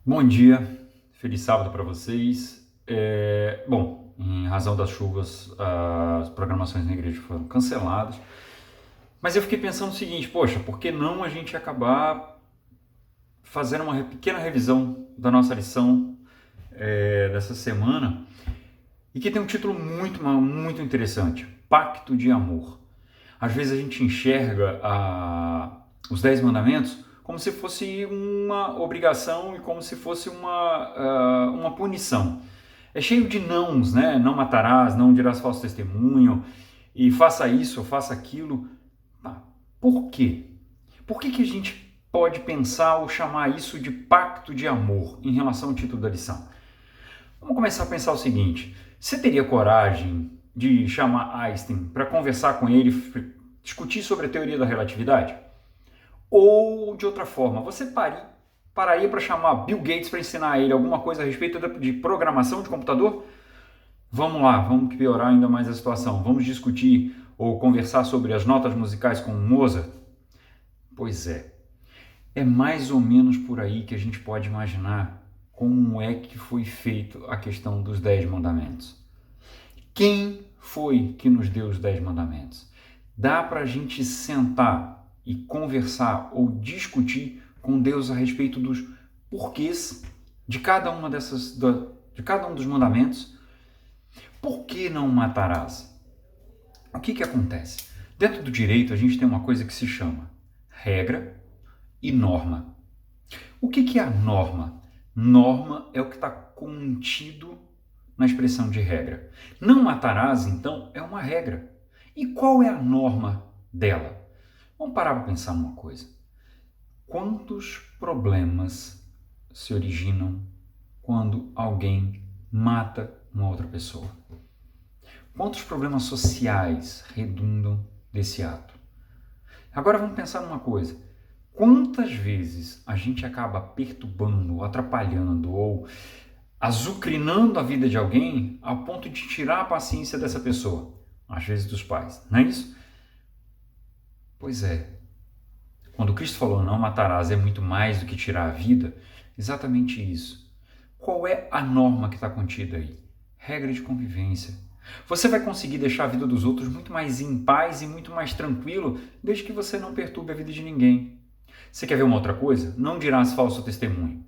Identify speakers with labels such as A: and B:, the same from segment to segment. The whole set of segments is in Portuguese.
A: Bom dia, feliz sábado para vocês. Bom, em razão das chuvas, as programações na igreja foram canceladas, mas eu fiquei pensando o seguinte: poxa, por que não a gente acabar fazendo uma pequena revisão da nossa lição dessa semana e que tem um título muito interessante: Pacto de Amor. Às vezes a gente enxerga os 10 mandamentos como se fosse uma obrigação e como se fosse uma punição. É cheio de nãos, né? Não matarás, não dirás falso testemunho, e faça isso, faça aquilo. Tá. Por quê? Por que a gente pode pensar ou chamar isso de pacto de amor em relação ao título da lição? Vamos começar a pensar o seguinte: você teria coragem de chamar Einstein para conversar com ele, discutir sobre a teoria da relatividade? Ou, de outra forma, você pararia para chamar Bill Gates para ensinar a ele alguma coisa a respeito de programação de computador? Vamos lá, vamos piorar ainda mais a situação. Vamos discutir ou conversar sobre as notas musicais com Mozart? Pois é mais ou menos por aí que a gente pode imaginar como é que foi feito a questão dos 10 mandamentos. Quem foi que nos deu os 10 mandamentos? Dá para a gente sentar e conversar ou discutir com Deus a respeito dos porquês de cada uma de cada um dos mandamentos? Por que não matarás? O que acontece? Dentro do direito, a gente tem uma coisa que se chama regra e norma. O que é a norma? Norma é o que está contido na expressão de regra. Não matarás, então, é uma regra. E qual é a norma dela? Vamos parar para pensar numa coisa. Quantos problemas se originam quando alguém mata uma outra pessoa? Quantos problemas sociais redundam desse ato? Agora vamos pensar numa coisa. Quantas vezes a gente acaba perturbando, ou atrapalhando, ou azucrinando a vida de alguém ao ponto de tirar a paciência dessa pessoa? Às vezes dos pais, não é isso? Pois é. Quando Cristo falou não matarás é muito mais do que tirar a vida, exatamente isso. Qual é a norma que está contida aí? Regra de convivência. Você vai conseguir deixar a vida dos outros muito mais em paz e muito mais tranquilo, desde que você não perturbe a vida de ninguém. Você quer ver uma outra coisa? Não dirás falso testemunho.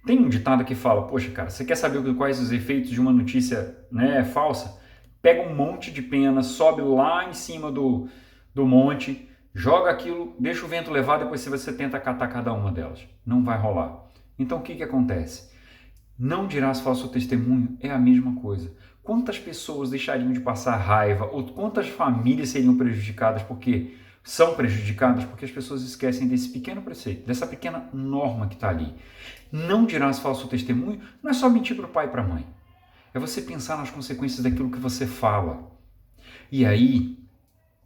A: Tem um ditado que fala, poxa cara, você quer saber quais os efeitos de uma notícia, né, falsa? Pega um monte de pena, sobe lá em cima do monte, joga aquilo, deixa o vento levar, depois você tenta catar cada uma delas. Não vai rolar. Então o que acontece? Não dirás falso testemunho é a mesma coisa. Quantas pessoas deixariam de passar raiva, ou quantas famílias seriam prejudicadas porque são prejudicadas porque as pessoas esquecem desse pequeno preceito, dessa pequena norma que está ali. Não dirás falso testemunho não é só mentir para o pai e para a mãe. É você pensar nas consequências daquilo que você fala. E aí,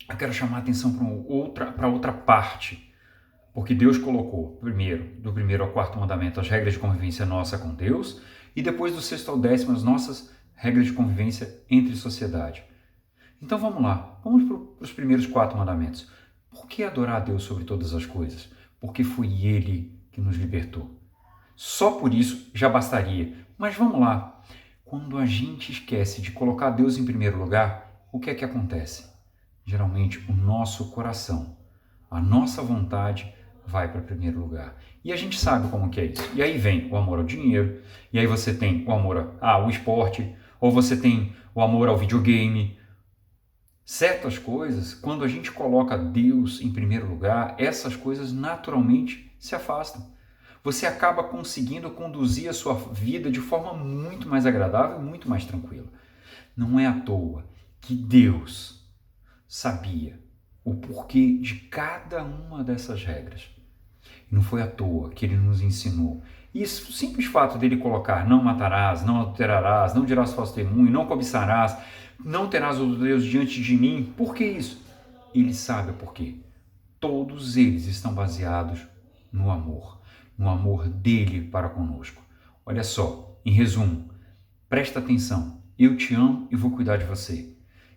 A: eu quero chamar a atenção para outra parte. Porque Deus colocou, do primeiro ao quarto mandamento, as regras de convivência nossa com Deus, e depois do sexto ao décimo, as nossas regras de convivência entre sociedade. Então vamos lá, vamos para os primeiros 4 mandamentos. Por que adorar a Deus sobre todas as coisas? Porque foi Ele que nos libertou. Só por isso já bastaria. Mas vamos lá, quando a gente esquece de colocar Deus em primeiro lugar, o que é que acontece? Geralmente o nosso coração, a nossa vontade vai para primeiro lugar. E a gente sabe como que é isso. E aí vem o amor ao dinheiro, e aí você tem o amor ao esporte, ou você tem o amor ao videogame. Certas coisas, quando a gente coloca Deus em primeiro lugar, essas coisas naturalmente se afastam. Você acaba conseguindo conduzir a sua vida de forma muito mais agradável e muito mais tranquila. Não é à toa que Deus sabia o porquê de cada uma dessas regras. Não foi à toa que ele nos ensinou. E o simples fato dele colocar não matarás, não adulterarás, não dirás falso testemunho, não cobiçarás, não terás outro Deus diante de mim. Por que isso? Ele sabe o porquê. Todos eles estão baseados no amor dele para conosco. Olha só, em resumo, presta atenção. Eu te amo e vou cuidar de você.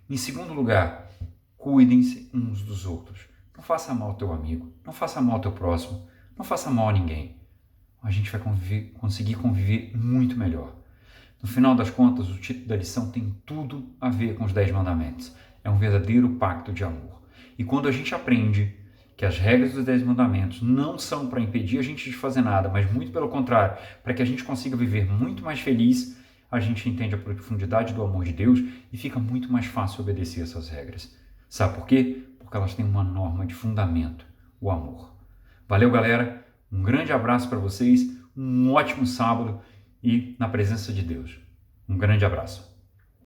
A: Em segundo lugar, cuidem-se uns dos outros. Não faça mal ao teu amigo, não faça mal ao teu próximo, não faça mal a ninguém. a gente vai conseguir conviver muito melhor. No final das contas, o título da lição tem tudo a ver com os 10 mandamentos. É um verdadeiro pacto de amor. E quando a gente aprende que as regras dos 10 mandamentos não são para impedir a gente de fazer nada, mas muito pelo contrário, para que a gente consiga viver muito mais feliz, a gente entende a profundidade do amor de Deus e fica muito mais fácil obedecer essas regras. Sabe por quê? Porque elas têm uma norma de fundamento, o amor. Valeu, galera. Um grande abraço para vocês, um ótimo sábado e na presença de Deus. Um grande abraço.